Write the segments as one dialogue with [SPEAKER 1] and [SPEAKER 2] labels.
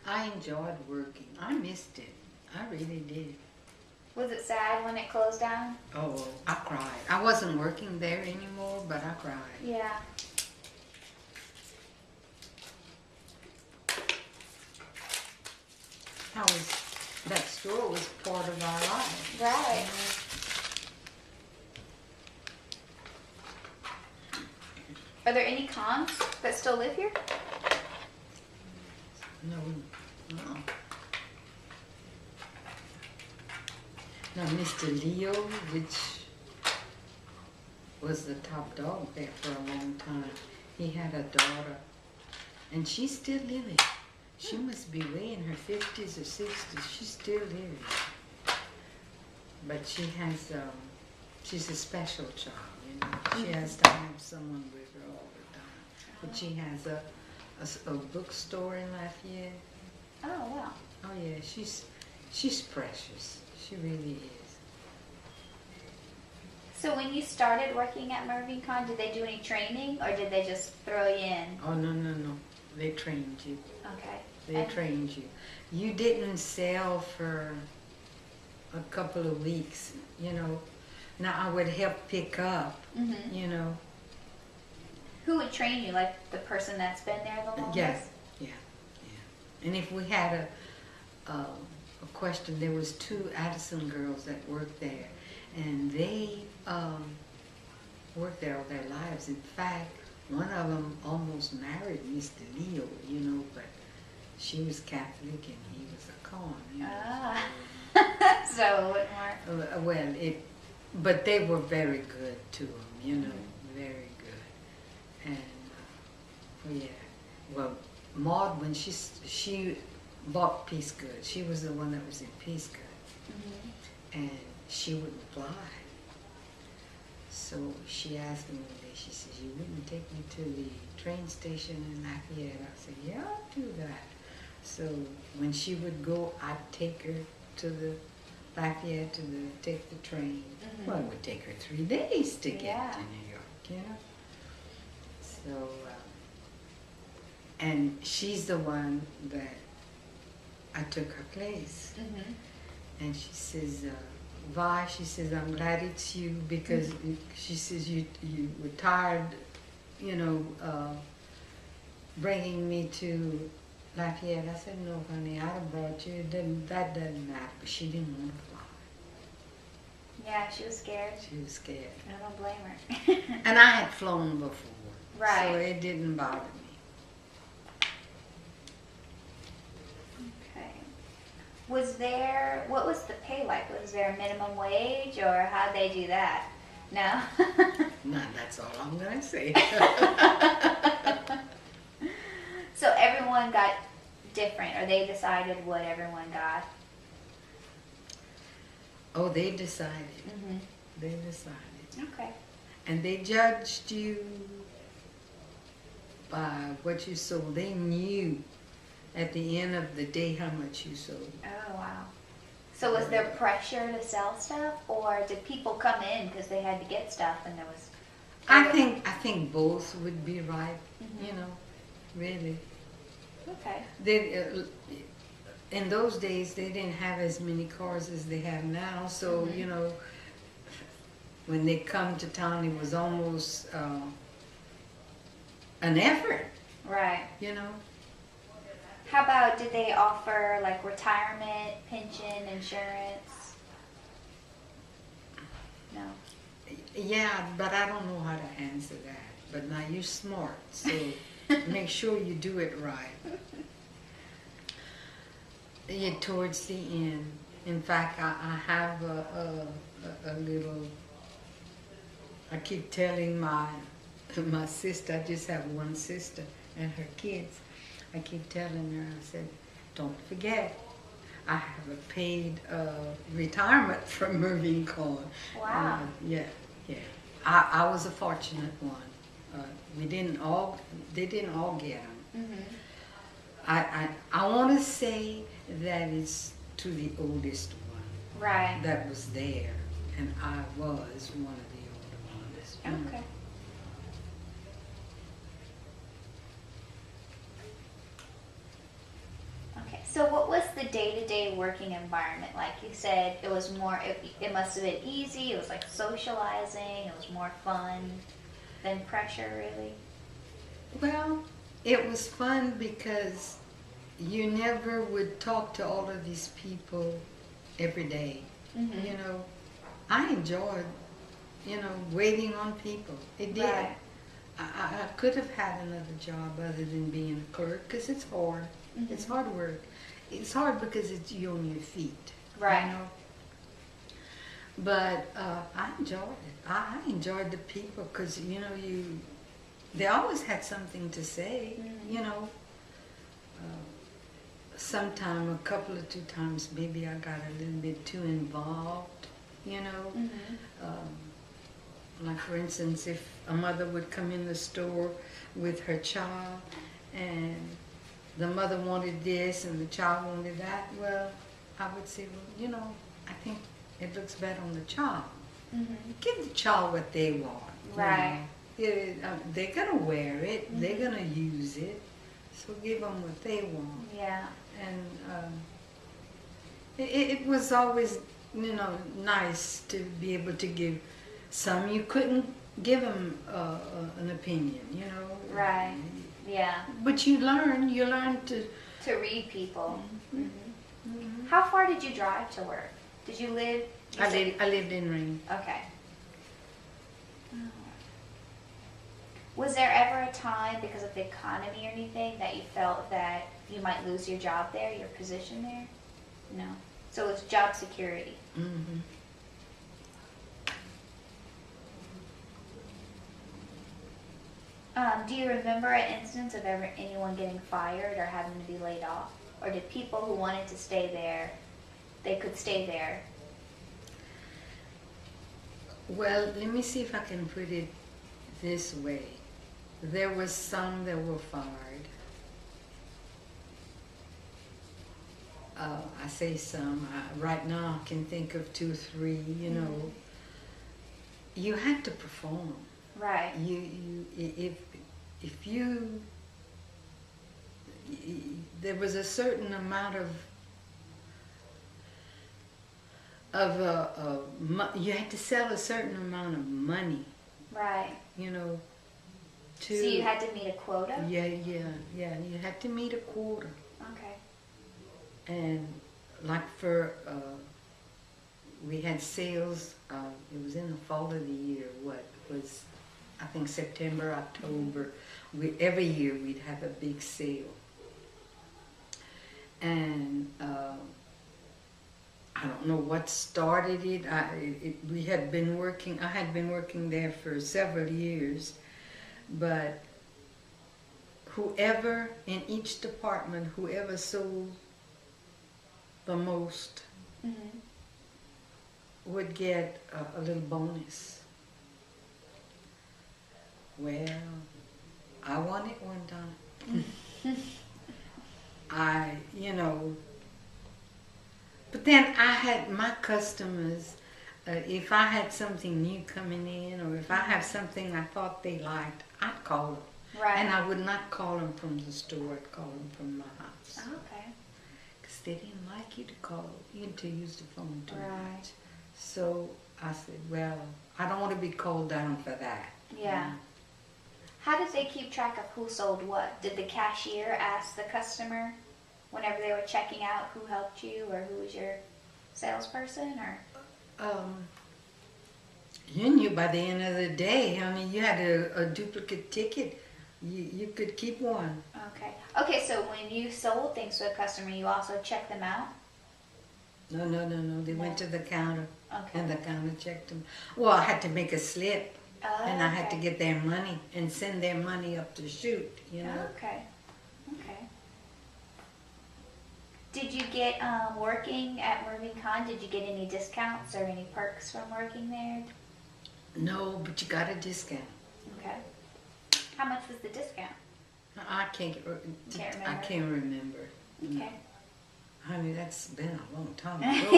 [SPEAKER 1] I enjoyed working. I missed it. I really did.
[SPEAKER 2] Was it sad when it closed down?
[SPEAKER 1] Oh, I cried. I wasn't working there anymore, but I cried.
[SPEAKER 2] Yeah.
[SPEAKER 1] That store was part of our lives.
[SPEAKER 2] Right. Are there any cons that still live here?
[SPEAKER 1] No. No. Now, Mr. Leo, which was the top dog there for a long time, he had a daughter, and she's still living. She must be way in her 50s or 60s. She's still living. But she has, she's a special child, you know. She has to have someone with her all the time. But she has a bookstore in Lafayette.
[SPEAKER 2] Oh, wow.
[SPEAKER 1] Oh yeah, she's precious. She really is.
[SPEAKER 2] So when you started working at Mervyn Con, did they do any training or did they just throw you in?
[SPEAKER 1] Oh, no. They trained you.
[SPEAKER 2] Okay.
[SPEAKER 1] They trained you. You didn't sell for a couple of weeks, you know. Now I would help pick up, you know.
[SPEAKER 2] Who would train you? Like the person that's been there the longest?
[SPEAKER 1] Yeah. And if we had a question, there was 2 Addison girls that worked there, and they worked there all their lives. In fact, one of them almost married Mr. Leo, you know, but she was Catholic and he was a con. You know,
[SPEAKER 2] Ah. So it wouldn't work.
[SPEAKER 1] well, but they were very good to him, you know, very good. And yeah, well, Maud, when she bought Peace Good, she was the one that was in Peace Good, and she wouldn't fly. So she asked me one day, she said, "You wouldn't take me to the train station in Lafayette?" I said, "Yeah, I'll do that." So when she would go, I'd take her to the Lafayette to take the train. Well, it would take her 3 days to get to New York, you know. So, and she's the one that I took her place. And she says, Vi, she says, "I'm glad it's you because," she says, you were tired, you know, bringing me to Lafayette." I said, "No, honey, I'd have brought you. That doesn't matter." But she didn't want to fly.
[SPEAKER 2] Yeah, she was scared.
[SPEAKER 1] She was scared.
[SPEAKER 2] I don't blame her.
[SPEAKER 1] And I had flown before.
[SPEAKER 2] Right.
[SPEAKER 1] So it didn't bother me.
[SPEAKER 2] Okay. What was the pay like? Was there a minimum wage or how'd they do that? No?
[SPEAKER 1] No, that's all I'm going to say.
[SPEAKER 2] So everyone got different, or they decided what everyone got?
[SPEAKER 1] Oh, they decided. They decided.
[SPEAKER 2] Okay.
[SPEAKER 1] And they judged you by what you sold. They knew at the end of the day how much you sold.
[SPEAKER 2] Oh, wow. So was there pressure to sell stuff, or did people come in because they had to get stuff and there was...
[SPEAKER 1] I think both would be right, you know, really.
[SPEAKER 2] Okay.
[SPEAKER 1] In those days, they didn't have as many cars as they have now, so, you know, when they come to town, it was almost an effort.
[SPEAKER 2] Right.
[SPEAKER 1] You know?
[SPEAKER 2] How about, did they offer like retirement, pension, insurance? No.
[SPEAKER 1] Yeah, but I don't know how to answer that. But now you're smart, so make sure you do it right. Yeah, towards the end. In fact, I have a little, I keep telling my sister, I just have one sister and her kids. I keep telling her, I said, don't forget, I have a paid retirement from Mervyn Con.
[SPEAKER 2] Wow.
[SPEAKER 1] Yeah. I was a fortunate one. They didn't all get them. I want to say that it's to the oldest one.
[SPEAKER 2] Right.
[SPEAKER 1] That was there, and I was one of the older ones.
[SPEAKER 2] Okay. Okay, So what was the day-to-day working environment like? You said it was more, it must have been easy, it was like socializing, it was more fun than pressure, really?
[SPEAKER 1] Well, it was fun because you never would talk to all of these people every day.
[SPEAKER 2] Mm-hmm.
[SPEAKER 1] You know, I enjoyed, waiting on people. It did.
[SPEAKER 2] Right.
[SPEAKER 1] I could have had another job other than being a clerk because it's hard.
[SPEAKER 2] Mm-hmm.
[SPEAKER 1] It's hard work. It's hard because it's you on your feet.
[SPEAKER 2] Right.
[SPEAKER 1] You know? But I enjoyed it. I enjoyed the people because, they always had something to say,
[SPEAKER 2] Mm-hmm.
[SPEAKER 1] Sometime, a couple of 2 times, maybe I got a little bit too involved,
[SPEAKER 2] Mm-hmm.
[SPEAKER 1] Like for instance, if a mother would come in the store with her child and the mother wanted this and the child wanted that, well, I would say, well, I think it looks better on the child.
[SPEAKER 2] Mm-hmm.
[SPEAKER 1] Give the child what they want.
[SPEAKER 2] Right.
[SPEAKER 1] They're going to wear it.
[SPEAKER 2] Mm-hmm.
[SPEAKER 1] They're going to use it. So give them what they want.
[SPEAKER 2] Yeah.
[SPEAKER 1] And it was always, nice to be able to give some. You couldn't give them an opinion,
[SPEAKER 2] Right. Yeah.
[SPEAKER 1] But you learn to...
[SPEAKER 2] To read people.
[SPEAKER 1] Mm-hmm.
[SPEAKER 2] Mm-hmm. How far did you drive to work? Did you live?
[SPEAKER 1] I lived in Ring.
[SPEAKER 2] Okay. Was there ever a time, because of the economy or anything, that you felt that you might lose your job there, your position there? No. So it was job security.
[SPEAKER 1] Mm-hmm.
[SPEAKER 2] Do you remember an instance of ever anyone getting fired or having to be laid off? Or did people who wanted to stay there, they could stay there?
[SPEAKER 1] Well, let me see if I can put it this way. There was some that were fired. I say some. Right now I can think of 2 or 3,
[SPEAKER 2] Mm-hmm.
[SPEAKER 1] You had to perform.
[SPEAKER 2] Right.
[SPEAKER 1] If you, there was a certain amount you had to sell a certain amount of money,
[SPEAKER 2] Right.
[SPEAKER 1] to...
[SPEAKER 2] So you had to meet a quota?
[SPEAKER 1] Yeah, you had to meet a quota.
[SPEAKER 2] Okay.
[SPEAKER 1] And like for, we had sales, it was in the fall of the year, I think September, October. Every year we'd have a big sale. And I don't know what started it. I had been working there for several years, but whoever in each department, whoever sold the most
[SPEAKER 2] Mm-hmm.
[SPEAKER 1] would get a little bonus. Well, I won it one time. But then I had my customers, if I had something new coming in, or if I have something I thought they liked, I'd call them.
[SPEAKER 2] Right.
[SPEAKER 1] And I would not call them from the store, I'd call them from my house.
[SPEAKER 2] Okay.
[SPEAKER 1] Because they didn't like you to use the phone too
[SPEAKER 2] Right.
[SPEAKER 1] much. So I said, well, I don't want to be called down for that.
[SPEAKER 2] Yeah. How did they keep track of who sold what? Did the cashier ask the customer whenever they were checking out who helped you or who was your salesperson, or?
[SPEAKER 1] You knew by the end of the day. I mean, you had a duplicate ticket. You could keep one.
[SPEAKER 2] Okay. Okay, so when you sold things to a customer, you also checked them out?
[SPEAKER 1] No. They went to the counter,
[SPEAKER 2] Okay.
[SPEAKER 1] and the counter checked them. Well, I had to make a slip,
[SPEAKER 2] Oh,
[SPEAKER 1] and I had to
[SPEAKER 2] okay.
[SPEAKER 1] get their money and send their money up to shoot.
[SPEAKER 2] Okay. Okay. Did you get, working at Mervyn Con, did you get any discounts or any perks from working there?
[SPEAKER 1] No, but you got a discount.
[SPEAKER 2] Okay. How much was the discount?
[SPEAKER 1] I can't.
[SPEAKER 2] Can't
[SPEAKER 1] I
[SPEAKER 2] remember.
[SPEAKER 1] can't remember.
[SPEAKER 2] Okay.
[SPEAKER 1] Honey, that's been a long time ago.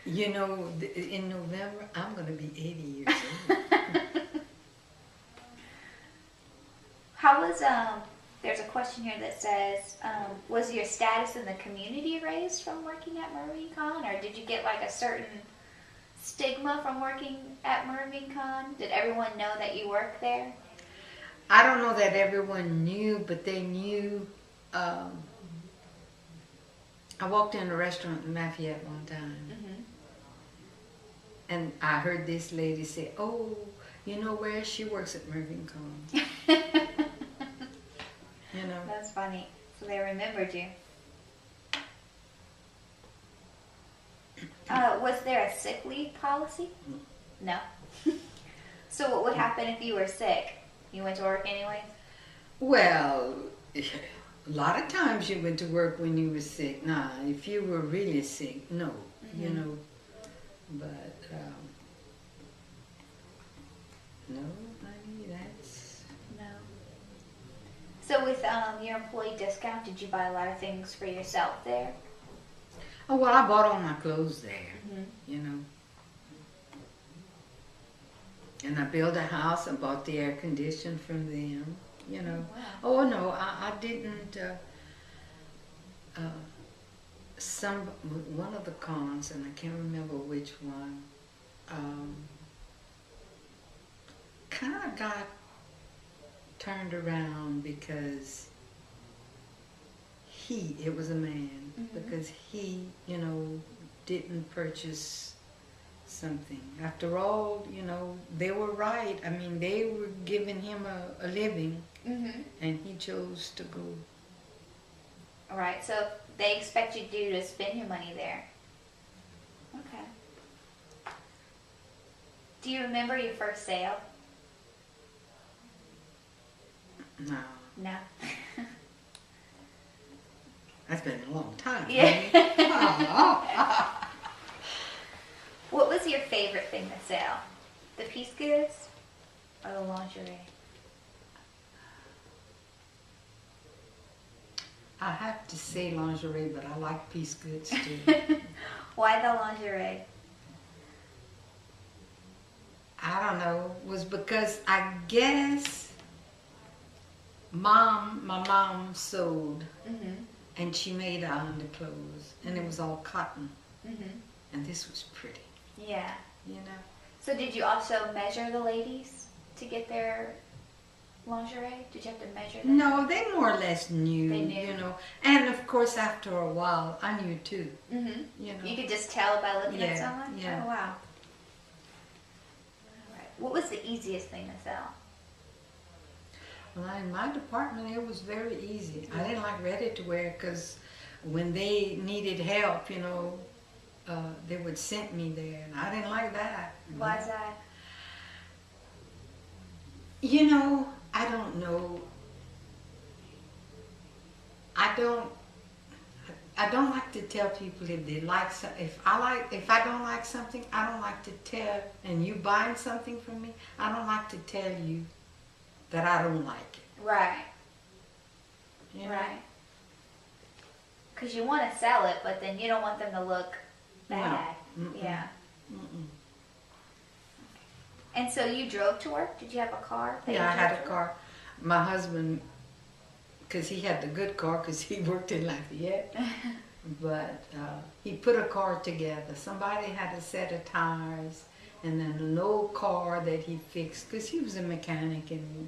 [SPEAKER 1] In November, I'm going to be 80 years old.
[SPEAKER 2] How was There's a question here that says, was your status in the community raised from working at MarineCon, or did you get like a certain stigma from working at MarineCon? Did everyone know that you worked there?
[SPEAKER 1] I don't know that everyone knew, but they knew. I walked in a restaurant in Lafayette one time, and I heard this lady say, "Oh, you know where she works at MarineCon." You know.
[SPEAKER 2] That's funny. So they remembered you. Was there a sick leave policy? No. So what would happen if you were sick? You went to work anyways?
[SPEAKER 1] Well, a lot of times you went to work when you were sick. Nah, if you were really sick, no, you know. But, no, honey, that's...
[SPEAKER 2] No. So with your employee discount, did you buy a lot of things for yourself there?
[SPEAKER 1] Oh, well, I bought all my clothes there, you know. And I built a house and bought the air condition from them, you know.
[SPEAKER 2] Wow.
[SPEAKER 1] Oh, no, I didn't. One of the cons, and I can't remember which one, kind of got turned around because it was a man, because he, you know, didn't purchase something. After all, you know, they were right. I mean, they were giving him a living, and he chose to go.
[SPEAKER 2] All right, so they expect you to spend your money there. Okay. Do you remember your first sale?
[SPEAKER 1] No.
[SPEAKER 2] No.
[SPEAKER 1] That's been a long time.
[SPEAKER 2] Yeah.
[SPEAKER 1] Oh.
[SPEAKER 2] What was your favorite thing to sell? The piece goods or the lingerie?
[SPEAKER 1] I have to say lingerie, but I like piece goods too.
[SPEAKER 2] Why the lingerie?
[SPEAKER 1] I don't know. It was because I guess my mom sewed, and she made our underclothes, and it was all cotton, and this was pretty.
[SPEAKER 2] Yeah.
[SPEAKER 1] You know.
[SPEAKER 2] So did you also measure the ladies to get their lingerie? Did you have to measure them?
[SPEAKER 1] No, they more or less knew.
[SPEAKER 2] They knew.
[SPEAKER 1] You know. And of course, after a while, I knew too. You know.
[SPEAKER 2] You could just tell by looking at
[SPEAKER 1] Yeah,
[SPEAKER 2] someone?
[SPEAKER 1] yeah.
[SPEAKER 2] Oh, wow. All right. What was the easiest thing to sell?
[SPEAKER 1] Well, in my department, it was very easy. I didn't like ready-to-wear because when they needed help, you know, they would send me there, and I didn't like that.
[SPEAKER 2] Why is that?
[SPEAKER 1] You know, I don't know. I don't like to tell people if they like if I don't like something, I don't like to tell. And you buying something from me, I don't like to tell you that I don't like it.
[SPEAKER 2] Right.
[SPEAKER 1] You know?
[SPEAKER 2] Right. Because you want to sell it, but then you don't want them to look bad.
[SPEAKER 1] No. Mm-mm.
[SPEAKER 2] Yeah.
[SPEAKER 1] Mm-mm.
[SPEAKER 2] And so you drove to work? Did you have a car?
[SPEAKER 1] Yeah, I had a car. My husband, because he had the good car because he worked in Lafayette, but he put a car together. Somebody had a set of tires and then an old car that he fixed because he was a mechanic and